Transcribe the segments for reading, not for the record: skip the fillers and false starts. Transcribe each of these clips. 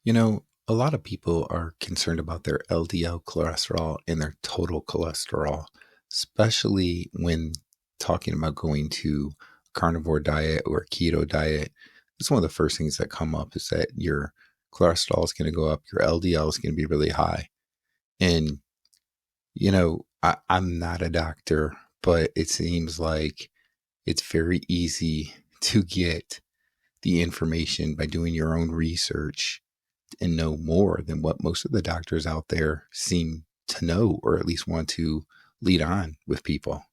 A lot of people are concerned about their LDL cholesterol and their total cholesterol, especially when talking about going to a carnivore diet or a keto diet. It's one of the first things that come up is that your cholesterol is going to go up, your LDL is going to be really high. And, I'm not a doctor, but it seems like it's very easy to get the information by doing your own research and know more than what most of the doctors out there seem to know, or at least want to lead on with people.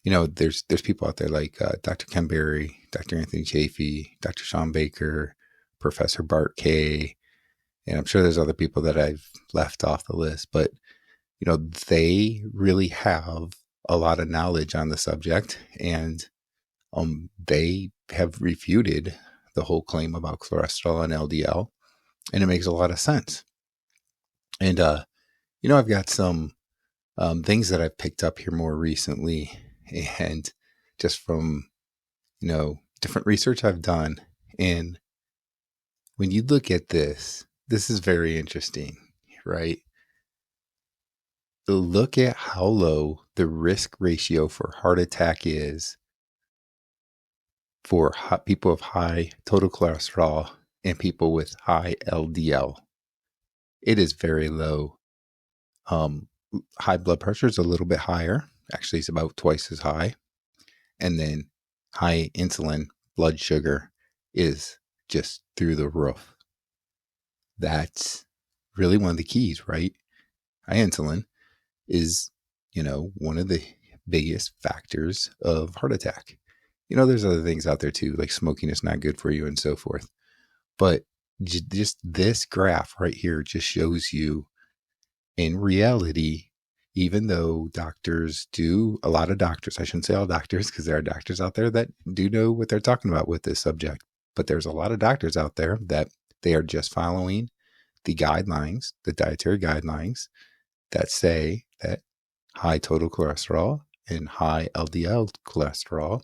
There's people out there like Dr. Ken Berry, Dr. Anthony Chafee, Dr. Sean Baker, Professor Bart Kay, and I'm sure there's other people that I've left off the list, but they really have a lot of knowledge on the subject, and they have refuted the whole claim about cholesterol and LDL, and it makes a lot of sense. And I've got some things that I've picked up here more recently, and just from different research I've done. And when you look at this is very interesting, right? Look at how low the risk ratio for heart attack is for people with high total cholesterol and people with high LDL. It is very low. High blood pressure is a little bit higher. Actually, it's about twice as high. And then high insulin blood sugar is just through the roof. That's really one of the keys, right? High insulin is, one of the biggest factors of heart attack. There's other things out there too, like smoking is not good for you and so forth. But just this graph right here just shows you, in reality, even though a lot of doctors, I shouldn't say all doctors, because there are doctors out there that do know what they're talking about with this subject, but there's a lot of doctors out there that they are just following the guidelines, the dietary guidelines that say that high total cholesterol and high LDL cholesterol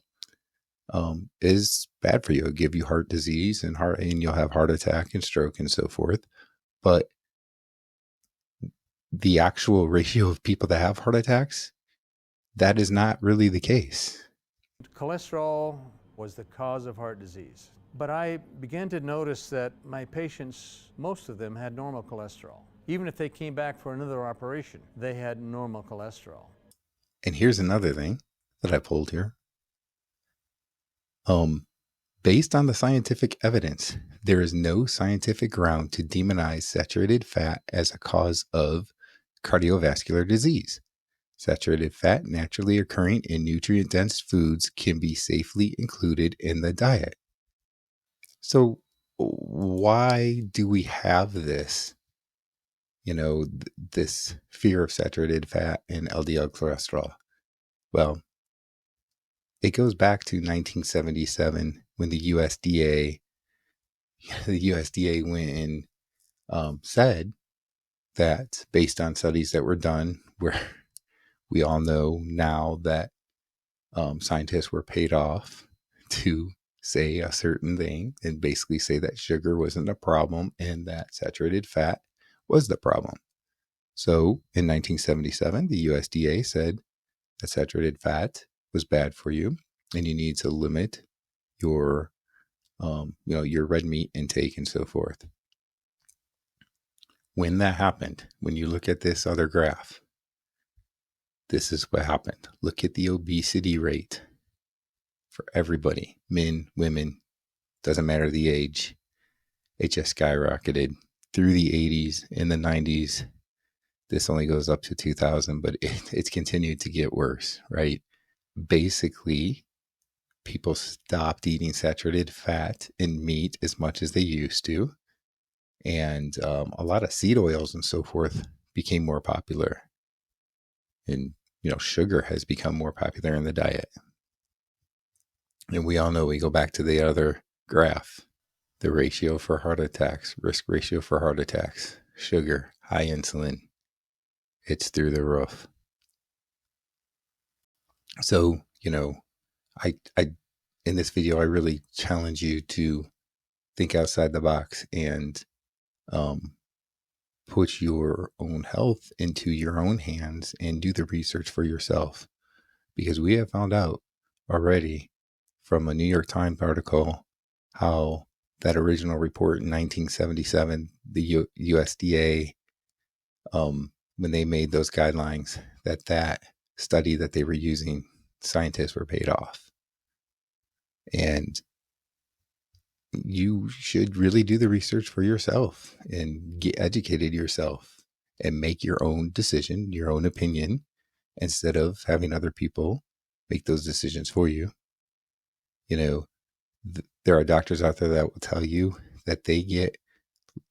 is bad for you. It'll give you heart disease and you'll have heart attack and stroke and so forth. But the actual ratio of people that have heart attacks, that is not really the case. Cholesterol was the cause of heart disease. But I began to notice that my patients, most of them had normal cholesterol. Even if they came back for another operation, they had normal cholesterol. And here's another thing that I pulled here. Based on the scientific evidence, there is no scientific ground to demonize saturated fat as a cause of cardiovascular disease. Saturated fat naturally occurring in nutrient-dense foods can be safely included in the diet. So why do we have this, this fear of saturated fat and LDL cholesterol? Well, it goes back to 1977 when the USDA went and said that, based on studies that were done, where we all know now that scientists were paid off to say a certain thing and basically say that sugar wasn't a problem and that saturated fat was the problem. So in 1977, the USDA said that saturated fat was bad for you and you need to limit your your red meat intake and so forth. When that happened, when you look at this other graph, this is what happened. Look at the obesity rate for everybody, men, women, doesn't matter the age. It just skyrocketed through the 80s, in the 90s. This only goes up to 2000, but it's continued to get worse, right? Basically, people stopped eating saturated fat and meat as much as they used to. And a lot of seed oils and so forth became more popular. And, sugar has become more popular in the diet. And we all know, we go back to the other graph, the ratio for heart attacks, risk ratio for heart attacks, sugar, high insulin, it's through the roof. So, I in this video, I really challenge you to think outside the box and Um, put your own health into your own hands and do the research for yourself. Because we have found out already from a New York Times article how that original report in 1977, the USDA, when they made those guidelines, that study that they were using, scientists were paid off. And you should really do the research for yourself and get educated yourself and make your own decision, your own opinion, instead of having other people make those decisions for you. You know, there are doctors out there that will tell you that they get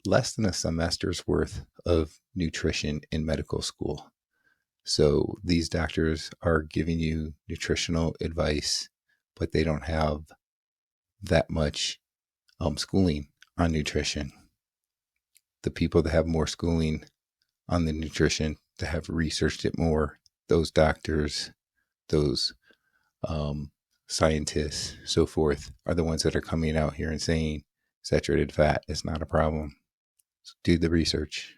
less than a semester's worth of nutrition in medical school. So these doctors are giving you nutritional advice, but they don't have that much schooling on nutrition. The people that have more schooling on the nutrition, that have researched it more, those doctors, those scientists, so forth, are the ones that are coming out here and saying saturated fat is not a problem. So do the research.